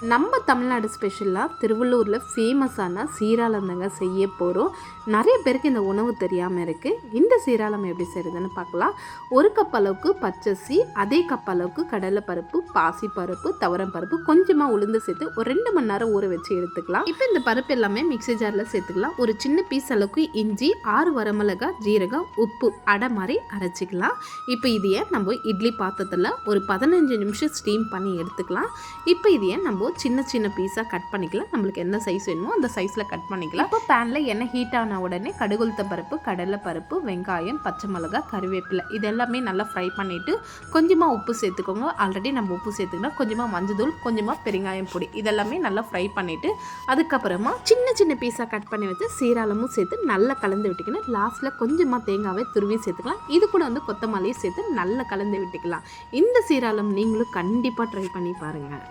நம்ம தமிழ்நாடு ஸ்பெஷலாக திருவள்ளூரில் ஃபேமஸான சீராளம் தாங்க செய்ய போகிறோம். நிறைய பேருக்கு இந்த உணவு தெரியாமல் இருக்குது. இந்த சீராளம் எப்படி செய்கிறதுன்னு பார்க்கலாம். 1 கப் அளவுக்கு பச்சரிசி, அதே கப் அளவுக்கு கடலைப்பருப்பு, பாசிப்பருப்பு, துவரம்பருப்பு, கொஞ்சமாக உளுந்து சேர்த்து ஒரு 2 மணி நேரம் ஊற வச்சு எடுத்துக்கலாம். இப்போ இந்த பருப்பு எல்லாமே மிக்ஸி ஜாரில் சேர்த்துக்கலாம். ஒரு சின்ன பீஸ் அளவுக்கு இஞ்சி, 6 வரமிளகாய், ஜீரகம், உப்பு அடை மாதிரி அரைச்சிக்கலாம். இப்போ இதையே நம்ம இட்லி பாத்திரத்தில் ஒரு 15 நிமிஷம் ஸ்டீம் பண்ணி எடுத்துக்கலாம். இப்போ இதையே நம்ம சின்ன சின்ன பீஸாக கட் பண்ணிக்கலாம். நம்மளுக்கு என்ன சைஸ் வேணுமோ அந்த சைஸில் கட் பண்ணிக்கலாம். இப்போ பேனில் எண்ணெய் ஹீட் ஆன உடனே கடுகுளுத்த பருப்பு, கடலை பருப்பு, வெங்காயம், பச்சை மிளகாய், கருவேப்பிலை இதெல்லாமே நல்லா ஃப்ரை பண்ணிவிட்டு கொஞ்சமாக உப்பு சேர்த்துக்கோங்க. ஆல்ரெடி நம்ம உப்பு சேர்த்துக்கணும். கொஞ்சமாக மஞ்சள், கொஞ்சமாக பெருங்காயம் பொடி இதெல்லாமே நல்லா ஃப்ரை பண்ணிவிட்டு அதுக்கப்புறமா சின்ன சின்ன பீஸாக கட் பண்ணி வச்சு சீராளமும் சேர்த்து நல்லா கலந்து விட்டுக்கணும். லாஸ்ட்டில் கொஞ்சமாக தேங்காவை துருவி சேர்த்துக்கலாம். இது கூட கொத்தமல்லியை சேர்த்து நல்லா கலந்து விட்டுக்கலாம். இந்த சீராளம் நீங்களும் கண்டிப்பாக ட்ரை பண்ணி பாருங்கள்.